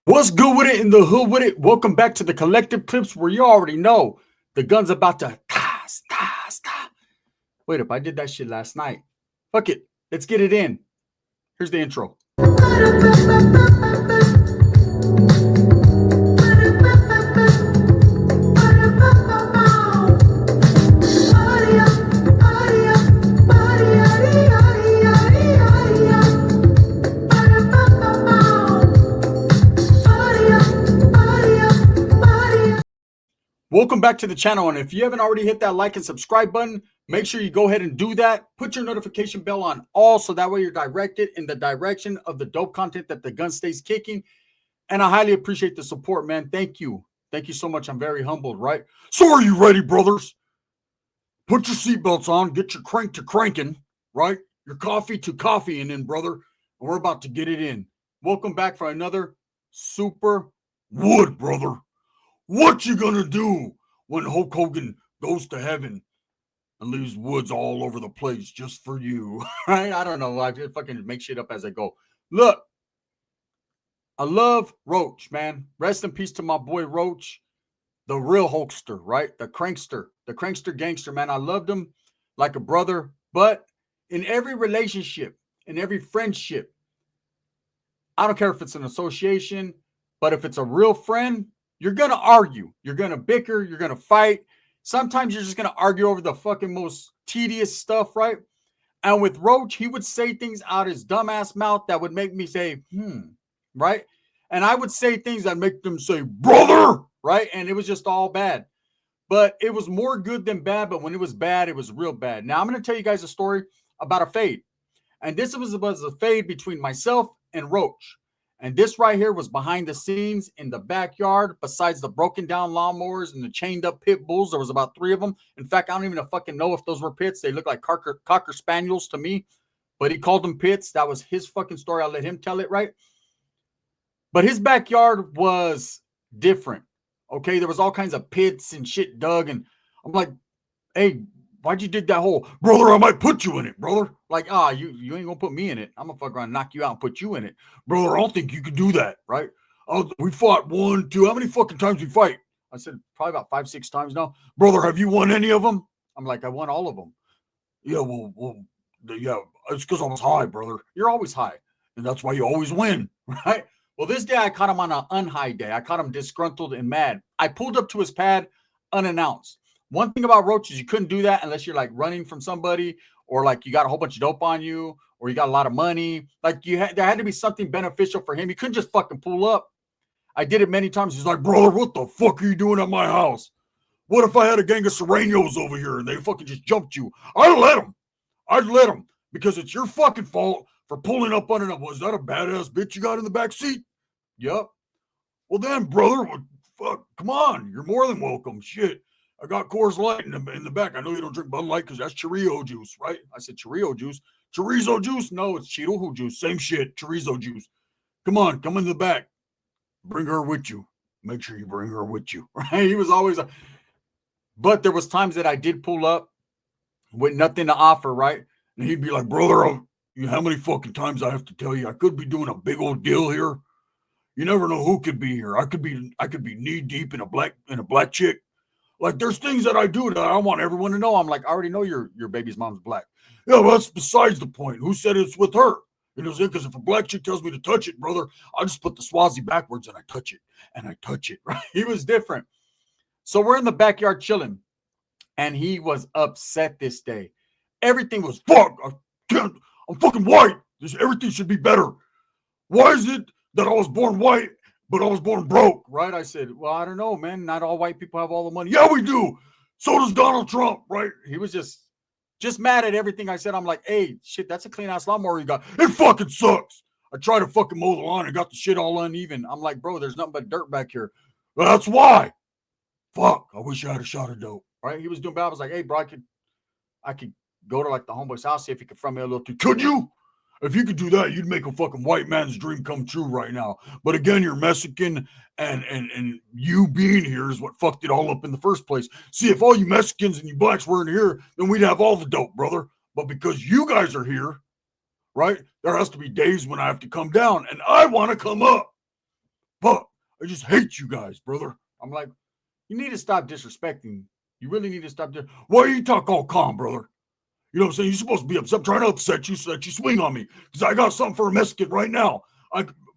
What's good with it in the hood with it? Welcome back to the collective clips where you already know the gun's about to Wait up, I did that shit last night. Fuck it. Let's get it in. Here's the intro. Welcome back to the channel, and if you haven't already hit that like and subscribe button, make sure you go ahead and do that. Put your notification bell on all so that way you're directed in the direction of the dope content that the gun stays kicking. And I highly appreciate the support, man. Thank you. Thank you so much. I'm very humbled, right? So are you ready, brothers? Put your seatbelts on, get your crank to cranking, right? Your coffee to coffee, and then, brother, and we're about to get it in. Welcome back for another Super Wood, brother. What you gonna do when Hulk Hogan goes to heaven and leaves woods all over the place just for you? Right? I don't know. I just fucking make shit up as I go. Look, I love Roach, man. Rest in peace to my boy Roach, the real Hulkster, right? The crankster gangster, man. I loved him like a brother. But in every relationship, in every friendship, I don't care if it's an association, but if it's a real friend, you're going to argue. You're going to bicker. You're going to fight. Sometimes you're just going to argue over the fucking most tedious stuff, right? And with Roach, he would say things out his dumbass mouth that would make me say, right? And I would say things that make them say, brother, right? And it was just all bad. But it was more good than bad. But when it was bad, it was real bad. Now, I'm going to tell you guys a story about a fade. And this was a fade between myself and Roach. And this right here was behind the scenes in the backyard. Besides the broken down lawnmowers and the chained up pit bulls, there was about 3 of them. In fact, I don't even fucking know if those were pits. They look like cocker spaniels to me. But he called them pits. That was his fucking story. I'll let him tell it, right? But his backyard was different. Okay, there was all kinds of pits and shit dug. And I'm like, hey, why'd you dig that hole? Brother, I might put you in it, brother. Like, you ain't gonna put me in it. I'm gonna fuck around, knock you out, and put you in it. Brother, I don't think you could do that, right? We fought 1, 2. How many fucking times we fight? I said, probably about 5, 6 times now. Brother, have you won any of them? I'm like, I won all of them. Yeah, yeah, it's because I was high, brother. You're always high. And that's why you always win, right? Well, this day I caught him on an unhigh day. I caught him disgruntled and mad. I pulled up to his pad unannounced. One thing about Roach is you couldn't do that unless you're like running from somebody or like you got a whole bunch of dope on you or you got a lot of money. Like there had to be something beneficial for him. He couldn't just fucking pull up. I did it many times. He's like, brother, what the fuck are you doing at my house? What if I had a gang of Serenos over here and they fucking just jumped you? I'd let them. Because it's your fucking fault for pulling up on it. Was that a badass bitch you got in the back seat? Yep. Well then, brother, fuck, come on. You're more than welcome. Shit. I got Coors Light in the back. I know you don't drink Bud Light because that's Chorizo juice, right? I said Chorizo juice. Chorizo juice? No, it's Chirohu juice. Same shit. Chorizo juice. Come on, come in the back. Bring her with you. Make sure you bring her with you. Right? He was always but there was times that I did pull up with nothing to offer, right? And he'd be like, brother, how many fucking times I have to tell you I could be doing a big old deal here. You never know who could be here. I could be knee deep in a black chick. Like there's things that I do that I want everyone to know. I'm like, I already know your baby's mom's black. Yeah, well, that's besides the point. Who said it's with her? You know, because if a black chick tells me to touch it, brother, I'll just put the Swazi backwards and I touch it. Right? He was different. So we're in the backyard chilling. And he was upset this day. Everything was fuck. I'm fucking white. Everything should be better. Why is it that I was born white, but I was born broke? Right? I said, well, I don't know, man. Not all white people have all the money. Yeah, we do. So does Donald Trump, right? He was just mad at everything I said. I'm like, hey, shit, that's a clean ass lawnmower you got. It fucking sucks. I tried to fucking mow the lawn and got the shit all uneven. I'm like, bro, there's nothing but dirt back here. Well, that's why. Fuck, I wish I had a shot of dope. Right? He was doing bad. I was like, hey, bro, I could go to like the homeboy's house, see if he could front me a little too. Could you? If you could do that, you'd make a fucking white man's dream come true right now. But again, you're Mexican, and you being here is what fucked it all up in the first place. See, if all you Mexicans and you blacks weren't here, then we'd have all the dope, brother. But because you guys are here, right, there has to be days when I have to come down, and I want to come up. Fuck, I just hate you guys, brother. I'm like, you need to stop disrespecting. You really need to stop. Why you talk all calm, brother? You know what I'm saying? You're supposed to be upset. I'm trying to upset you so that you swing on me because I got something for a Mexican right now.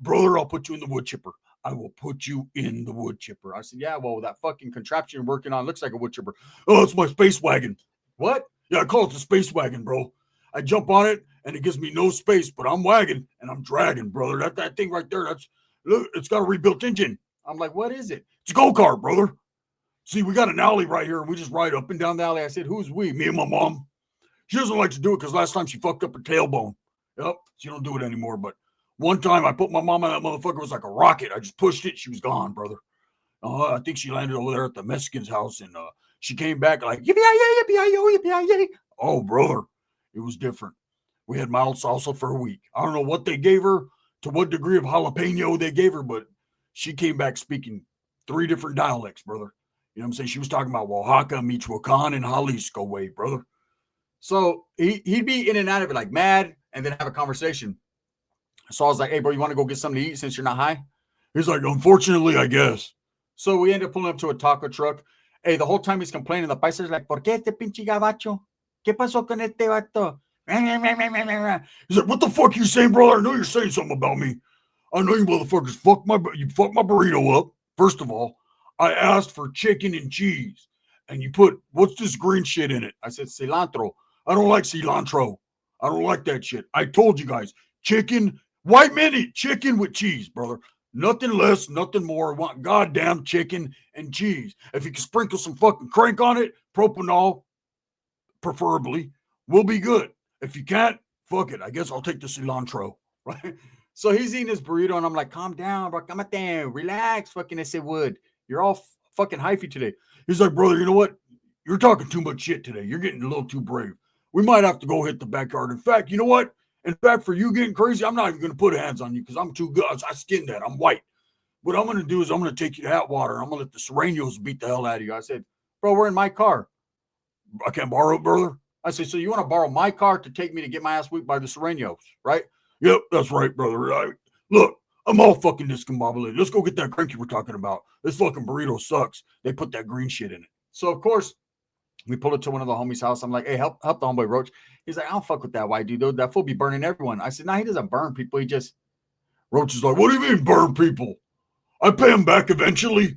Brother, I'll put you in the wood chipper. I will put you in the wood chipper. I said, yeah, well, that fucking contraption you're working on looks like a wood chipper. Oh, it's my space wagon. What? Yeah, I call it the space wagon, bro. I jump on it and it gives me no space, but I'm wagging and I'm dragging, brother. That thing right there, look, it's got a rebuilt engine. I'm like, what is it? It's a go-kart, brother. See, we got an alley right here and we just ride up and down the alley. I said, who's we? Me and my mom. She doesn't like to do it because last time she fucked up her tailbone. Yep, she don't do it anymore. But one time I put my mom on that motherfucker. It was like a rocket. I just pushed it. She was gone, brother. I think she landed over there at the Mexican's house, and she came back like, yippee-yi-yi, oh, brother, it was different. We had mild salsa for a week. I don't know what they gave her, to what degree of jalapeno they gave her, but she came back speaking 3 different dialects, brother. You know what I'm saying? She was talking about Oaxaca, Michoacan, and Jalisco way, brother. So he'd be in and out of it like mad and then have a conversation. So I was like, hey, bro, you want to go get something to eat since you're not high? He's like, unfortunately, I guess. So we ended up pulling up to a taco truck. Hey, the whole time he's complaining, the paisa's like, ¿por qué este pinche gabacho? ¿Qué pasó con este vato? He's like, what the fuck you saying, brother? I know you're saying something about me. I know you motherfuckers fucked my burrito up. First of all, I asked for chicken and cheese. And you put, what's this green shit in it? I said, cilantro. I don't like cilantro. I don't like that shit. I told you guys, chicken, white men eat chicken with cheese, brother. Nothing less, nothing more. I want goddamn chicken and cheese. If you can sprinkle some fucking crank on it, propanol, preferably, will be good. If you can't, fuck it. I guess I'll take the cilantro, right? So he's eating his burrito, and I'm like, calm down, bro. Come on, relax, fucking S.A. Wood. You're all fucking hyphy today. He's like, brother, you know what? You're talking too much shit today. You're getting a little too brave. We might have to go hit the backyard. In fact, you know what? In fact, for you getting crazy, I'm not even going to put hands on you because I'm too good. I skinned that. I'm white. What I'm going to do is I'm going to take you to Atwater. I'm going to let the Serranos beat the hell out of you. I said, bro, we're in my car. I can't borrow it, brother. I said, so you want to borrow my car to take me to get my ass whipped by the Serranos, right? Yep, that's right, brother. Right. Look, I'm all fucking discombobulated. Let's go get that crank you were talking about. This fucking burrito sucks. They put that green shit in it. So, of course, we pulled it to one of the homies' house. I'm like, hey, help the homeboy Roach. He's like, I don't fuck with that white dude. That fool be burning everyone. I said, nah, he doesn't burn people. Roach is like, what do you mean burn people? I pay him back eventually.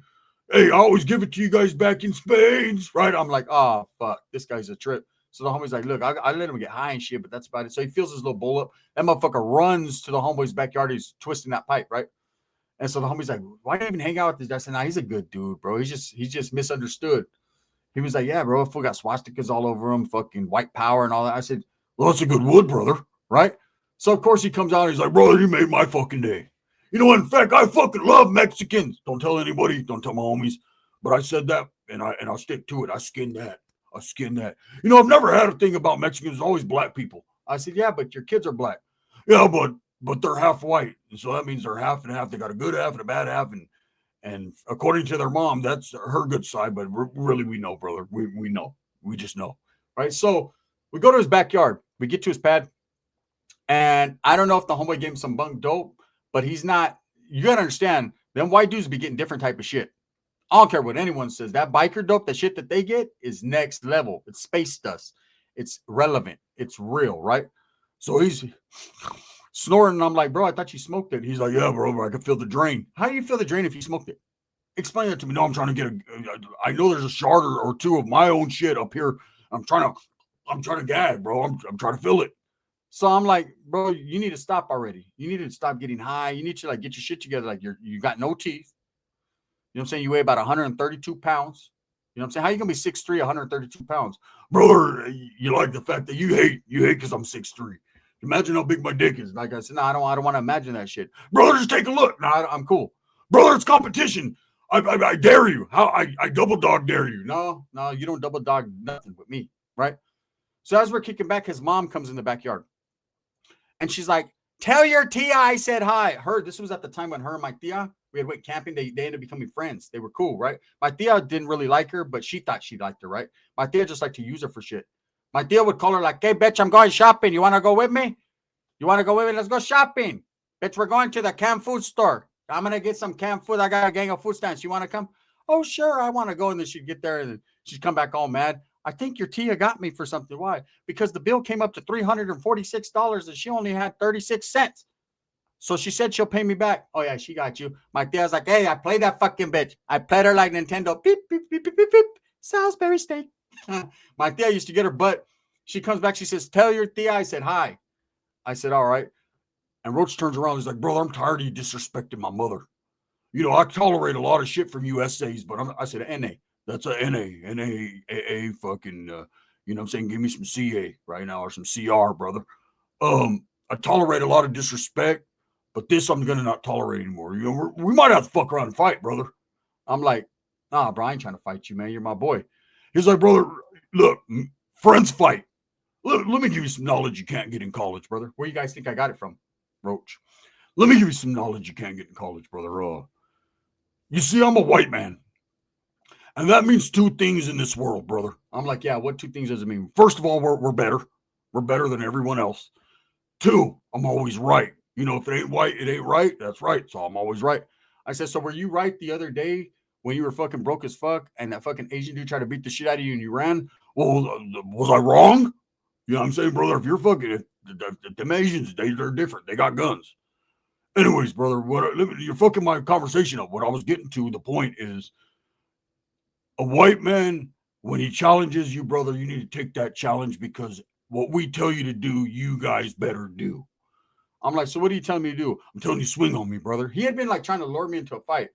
Hey, I always give it to you guys back in spades, right? I'm like, oh, fuck, this guy's a trip. So the homie's like, look, I let him get high and shit, but that's about it. So he fills his little bowl up. That motherfucker runs to the homeboy's backyard. He's twisting that pipe, right? And so the homie's like, why do you even hang out with this guy? I said, nah, he's a good dude, bro. He's just misunderstood. He was like, yeah, bro, fool got swastikas all over him, fucking white power and all that. I said, well, that's a good wood, brother, right? So, of course, he comes out and he's like, brother, you made my fucking day. You know what? In fact, I fucking love Mexicans. Don't tell anybody. Don't tell my homies. But I said that, and I'll stick to it. I skinned that. You know, I've never had a thing about Mexicans. It's always black people. I said, yeah, but your kids are black. Yeah, but they're half white. And so that means they're half and half. They got a good half and a bad half. And according to their mom, that's her good side. But really, we know, brother. We know. We just know. Right? So we go to his backyard. We get to his pad. And I don't know if the homeboy gave him some bunk dope, but he's not. You got to understand, them white dudes be getting different type of shit. I don't care what anyone says. That biker dope, the shit that they get is next level. It's space dust. It's relevant. It's real, right? So he's snoring, and I'm like, bro, I thought you smoked it. He's like, yeah, bro, I can feel the drain. How do you feel the drain if you smoked it? Explain that to me. No, I'm trying to get I know there's a shard or two of my own shit up here. I'm trying to gag, bro. I'm trying to feel it. So I'm like, bro, you need to stop already. You need to stop getting high. You need to like get your shit together. Like you got no teeth. You know what I'm saying? You weigh about 132 pounds. You know what I'm saying? How you going to be 6'3", 132 pounds? Brother, you like the fact that you hate because I'm 6'3". Imagine how big my dick is. Like I said, no, I don't want to imagine that shit. Brother, just take a look. No, I'm cool. Brother, it's competition. I dare you. I double dog dare you. No, you don't double dog nothing with me, right? So as we're kicking back, his mom comes in the backyard. And she's like, tell your tia I said hi. This was at the time when her and my tia, we had went camping. They ended up becoming friends. They were cool, right? My tia didn't really like her, but she thought she liked her, right? My tia just liked to use her for shit. My tia would call her like, hey, bitch, I'm going shopping. You want to go with me? Let's go shopping. Bitch, we're going to the canned food store. I'm going to get some canned food. I got a gang of food stands. You want to come? Oh, sure. I want to go. And then she'd get there and she'd come back all mad. I think your Tia got me for something. Why? Because the bill came up to $346 and she only had 36 cents. So she said she'll pay me back. Oh, yeah, she got you. My Tia's like, hey, I played that fucking bitch. I played her like Nintendo. Beep, beep, beep, beep, beep, beep. Salisbury steak. My Tia used to get her butt. She comes back. She says, tell your Tia I said hi. I said, all right. And Roach turns around. He's like, brother, I'm tired of you disrespecting my mother. You know, I tolerate a lot of shit from you essays, but I said, NA. That's a NA, fucking, you know what I'm saying? Give me some CA right now or some CR, brother. I tolerate a lot of disrespect, but this I'm going to not tolerate anymore. You know, we might have to fuck around and fight, brother. I'm like, nah, bro, I ain't trying to fight you, man. You're my boy. He's like, brother, look, friends fight. Let me give you some knowledge you can't get in college, brother. Where you guys think I got it from? Roach. Let me give you some knowledge you can't get in college, brother. You see, I'm a white man. And that means two things in this world, brother. I'm like, yeah, what two things does it mean? First of all, we're better. We're better than everyone else. Two, I'm always right. You know, if it ain't white, it ain't right. That's right. So I'm always right. I said, so were you right the other day when you were fucking broke as fuck and that fucking Asian dude tried to beat the shit out of you and you ran? Well, was I wrong? You know what I'm saying, brother? If you're fucking, if them Asians, they're different. They got guns. Anyways, brother, you're fucking my conversation up. What I was getting to, the point is, a white man, when he challenges you, brother, you need to take that challenge because what we tell you to do, you guys better do. I'm like, so what are you telling me to do? I'm telling you, swing on me, brother. He had been like trying to lure me into a fight.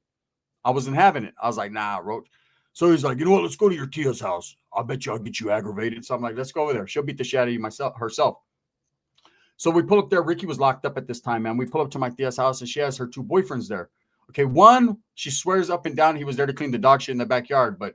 I wasn't having it. I was like, nah, Roach. So he's like, you know what? Let's go to your Tia's house. I bet you I'll get you aggravated. So I'm like, let's go over there. She'll beat the shit out of you herself. So we pull up there. Ricky was locked up at this time, man. We pull up to my Tia's house and she has her two boyfriends there. Okay, one, she swears up and down he was there to clean the dog shit in the backyard, but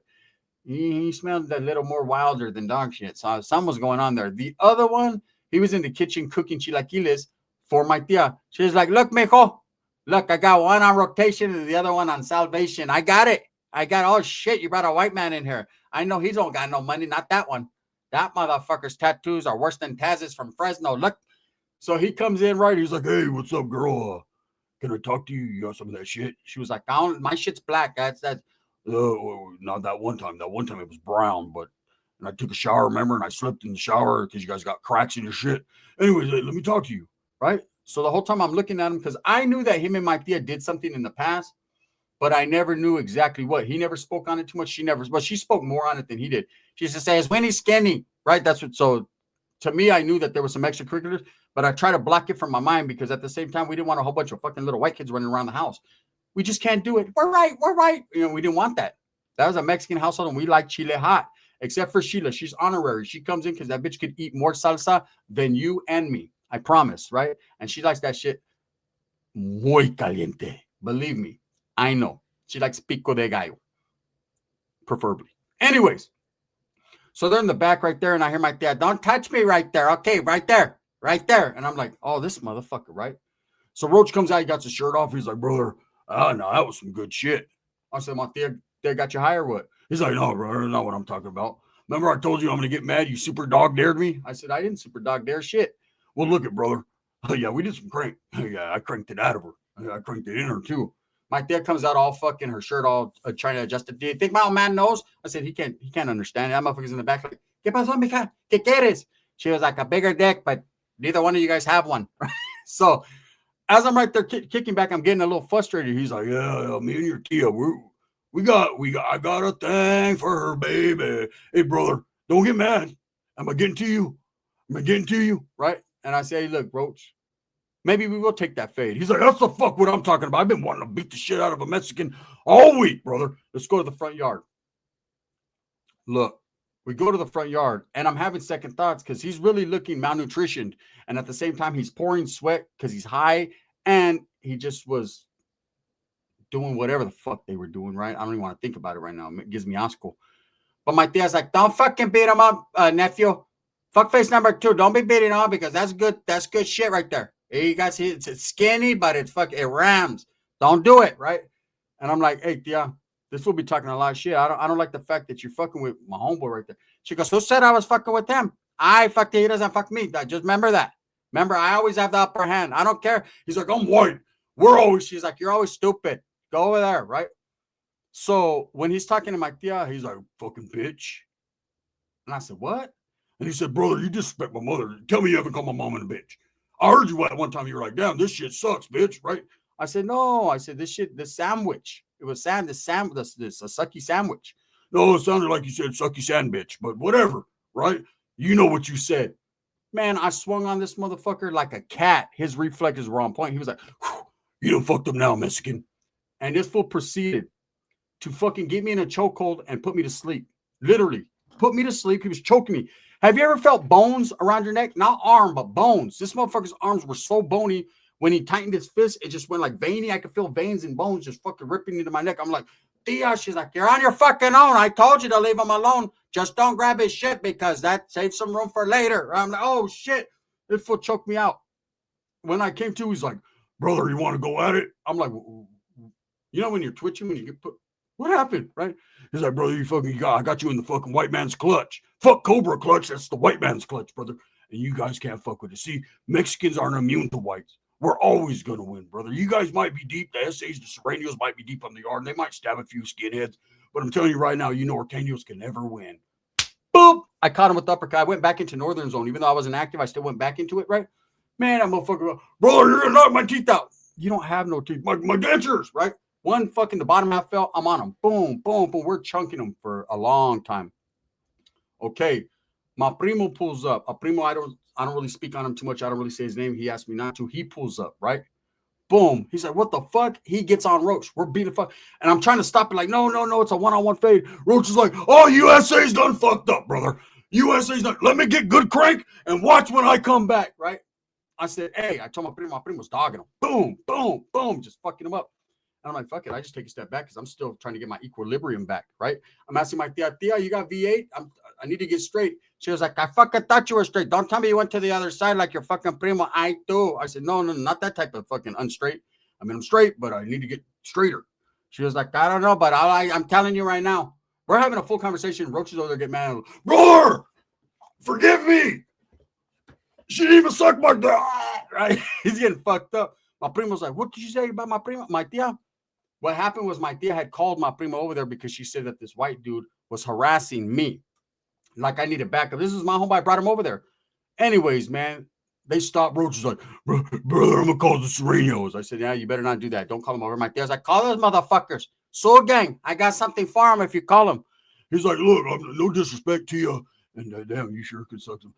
he smelled a little more wilder than dog shit. So something was going on there. The other one, he was in the kitchen cooking chilaquiles for my tia. She was like, look, mijo. Look, I got one on rotation and the other one on salvation. I got it. Oh, shit, you brought a white man in here. I know he don't got no money. Not that one. That motherfucker's tattoos are worse than Taz's from Fresno. Look. So he comes in, right? He's like, hey, what's up, girl? Can I talk to you? You got some of that shit? She was like, my shit's black. That's not that one time. That one time it was brown, and I took a shower, remember? And I slipped in the shower because you guys got cracks in your shit. Anyways, let me talk to you, right? So the whole time I'm looking at him because I knew that him and my tia did something in the past, but I never knew exactly what. He never spoke on it too much. But she spoke more on it than he did. She used to say, is Winnie skinny, right? That's what, so to me, I knew that there was some extracurriculars, but I try to block it from my mind because at the same time, we didn't want a whole bunch of fucking little white kids running around the house. We just can't do it. We're right. You know, we didn't want that. That was a Mexican household, and we like chile hot, except for Sheila. She's honorary. She comes in because that bitch could eat more salsa than you and me. I promise, right? And she likes that shit muy caliente. Believe me, I know. She likes pico de gallo, preferably. Anyways, so they're in the back right there, and I hear my dad, don't touch me right there. Okay, right there. And I'm like, oh, this motherfucker, right? So Roach comes out, he got his shirt off. He's like, brother, oh, no, that was some good shit. I said, my they got you high or what? He's like, no, brother, that's not what I'm talking about. Remember I told you I'm going to get mad? You super dog dared me? I said, I didn't super dog dare shit. Well, look at brother. Oh, yeah, we did some crank. Yeah, I cranked it out of her. I cranked it in her, too. My dad comes out all fucking, her shirt all trying to adjust it. Do you think my old man knows? I said, he can't understand. That motherfucker's in the back like, ¿Qué pasó, mija? ¿Qué quieres? She was like, a bigger dick, but neither one of you guys have one. So as I'm right there kicking back, I'm getting a little frustrated. He's like, yeah, me and your tia, I got a thing for her, baby. Hey, brother, don't get mad. Am I getting to you? Right? And I say, hey, look, Roach, maybe we will take that fade. He's like, that's the fuck what I'm talking about. I've been wanting to beat the shit out of a Mexican all week, brother. Let's go to the front yard. Look, we go to the front yard, and I'm having second thoughts because he's really looking malnutritioned. And at the same time, he's pouring sweat because he's high, and he just was doing whatever the fuck they were doing, right? I don't even want to think about it right now. It gives me asco. But my tia's like, don't fucking beat him up, nephew. Fuckface number 2. Don't be beating on because that's good shit right there. You guys see it's skinny, but it rams. Don't do it, right? And I'm like, hey, tia, this will be talking a lot of shit. I don't like the fact that you're fucking with my homeboy right there. She goes, who said I was fucking with him? I fucked him. He doesn't fuck me. Just remember that. Remember, I always have the upper hand. I don't care. He's like, I'm white. She's like, you're always stupid. Go over there, right? So when he's talking to my tia, he's like, fucking bitch. And I said, what? And he said, brother, you disrespect my mother. Tell me you haven't called my mom a bitch. I heard you at one time. You were like, damn, this shit sucks, bitch, right? I said, no. I said, this sandwich. It was this a sucky sandwich. No, it sounded like you said sucky sand bitch, but whatever, right? You know what you said. Man, I swung on this motherfucker like a cat. His reflexes were on point. He was like, you done fucked up now, Mexican. And this fool proceeded to fucking get me in a chokehold and put me to sleep. Literally, put me to sleep. He was choking me. Have you ever felt bones around your neck? Not arm, but bones. This motherfucker's arms were so bony. When he tightened his fist, it just went like veiny. I could feel veins and bones just fucking ripping into my neck. I'm like, Tia, she's like, you're on your fucking own. I told you to leave him alone. Just don't grab his shit because that saves some room for later. I'm like, oh, shit. This foot choked me out. When I came to, he's like, brother, you want to go at it? I'm like, you know when you're twitching, when you get put, what happened, right? He's like, brother, I got you in the fucking white man's clutch. Fuck Cobra clutch. That's the white man's clutch, brother. And you guys can't fuck with it. See, Mexicans aren't immune to whites. We're always going to win, brother. You guys might be deep. The SAs, the Serranios might be deep on the yard. And they might stab a few skinheads. But I'm telling you right now, Orteños can never win. Boop! I caught him with the uppercut. I went back into Northern Zone. Even though I wasn't active, I still went back into it, right? Man, that motherfucker, brother, you're going to knock my teeth out. You don't have no teeth. My dentures, right? One fucking, the bottom half fell. I'm on him. Boom, boom, boom. We're chunking them for a long time. Okay. My Primo pulls up. A Primo, I don't really speak on him too much. I don't really say his name. He asked me not to. He pulls up, right? Boom. He's like, what the fuck? He gets on Roach. We're beating fuck. And I'm trying to stop it. Like, no. It's a one-on-one fade. Roach is like, oh, USA's done fucked up, brother. USA's done. Let me get good crank and watch when I come back, right? I said, hey, I told my Primo's dogging him. Boom, boom, boom. Just fucking him up. And I'm like, fuck it. I just take a step back because I'm still trying to get my equilibrium back, right? I'm asking my tia, you got V8? I need to get straight. She was like, I fucking thought you were straight. Don't tell me you went to the other side like your fucking Primo. I do. I said, no, not that type of fucking unstraight. I mean, I'm straight, but I need to get straighter. She was like, I don't know, but I'm telling you right now. We're having a full conversation. Roach is over there getting mad. Brother, forgive me. She didn't even suck my dick. Right? He's getting fucked up. My Primo's like, what did you say about my Primo? My tia? What happened was my tia had called my Primo over there because she said that this white dude was harassing me. Like I needed backup. This is my homeboy. I brought him over there. Anyways, man, they stopped. Roach is like, brother, I'm going to call the Serranios. I said, yeah, you better not do that. Don't call them over. My tia's like, call those motherfuckers. Soul gang. I got something for them if you call them. He's like, look, no disrespect to you. And damn, you sure could suck them.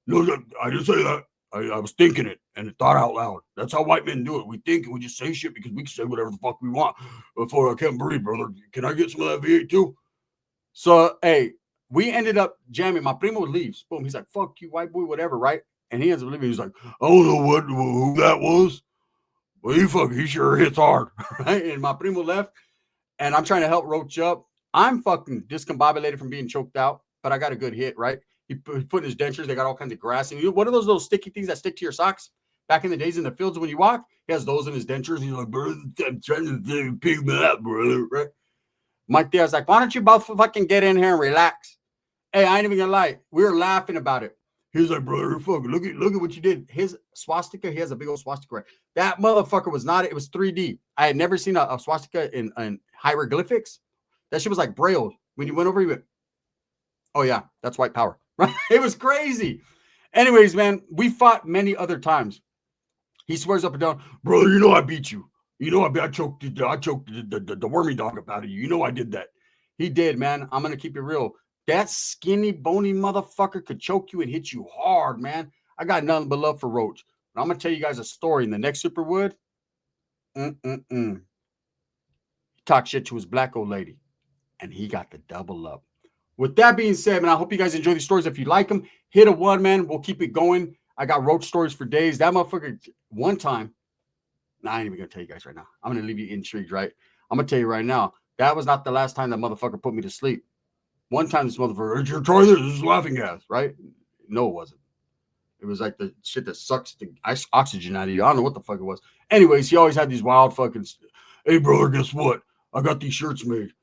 No, I didn't say that. I was thinking it and thought out loud. That's how white men do it. We think and we just say shit because we can say whatever the fuck we want. Before I can't breathe, brother. Can I get some of that V8 too? So, hey, we ended up jamming. My Primo leaves. Boom. He's like, fuck you, white boy, whatever, right? And he ends up leaving. He's like, I don't know who that was. Well, he sure hits hard. Right? And my Primo left. And I'm trying to help Roach up. I'm fucking discombobulated from being choked out. But I got a good hit, right? He put in his dentures. They got all kinds of grass. And what are those little sticky things that stick to your socks? Back in the days in the fields when you walk, he has those in his dentures. He's like, brother, I'm trying to pig me up, brother. Right? My tia's like, why don't you both fucking get in here and relax? Hey, I ain't even gonna lie. We were laughing about it. He's like, brother, fucking look at what you did. His swastika, he has a big old swastika. Right? That motherfucker was not, it was 3D. I had never seen a swastika in hieroglyphics. That shit was like braille. When you went over, you went, oh yeah, that's white power. Right? It was crazy. Anyways, man, we fought many other times. He swears up and down, brother, you know I beat you. You know I choked the wormy dog up out of you. You know I did that. He did, man. I'm gonna keep it real. That skinny, bony motherfucker could choke you and hit you hard, man. I got nothing but love for Roach. But I'm gonna tell you guys a story in the next Superwood. He talked shit to his black old lady, and he got the double up. With that being said, man, I hope you guys enjoy these stories. If you like them, hit a 1, man. We'll keep it going. I got Roach stories for days. That motherfucker, one time, I ain't even going to tell you guys right now. I'm going to leave you intrigued, right? I'm going to tell you right now, that was not the last time that motherfucker put me to sleep. One time this motherfucker, did you try this? This is laughing gas, right? No, it wasn't. It was like the shit that sucks the oxygen out of you. I don't know what the fuck it was. Anyways, he always had these wild fucking, hey, brother, guess what? I got these shirts made.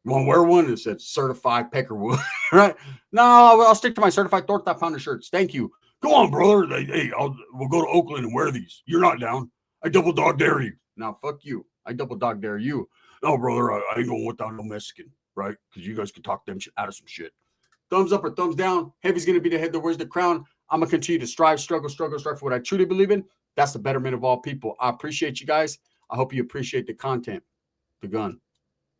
You want to wear one? It said certified peckerwood, right? No, I'll stick to my certified torta pounder shirts. Thank you. Go on, brother. Hey, we'll go to Oakland and wear these. You're not down. I double dog dare you. Now, fuck you. I double dog dare you. No, brother, I ain't going without no Mexican, right? Because you guys can talk them out of some shit. Thumbs up or thumbs down. Heavy's going to be the head that wears the crown. I'm going to continue to strive for what I truly believe in. That's the betterment of all people. I appreciate you guys. I hope you appreciate the content. The gun.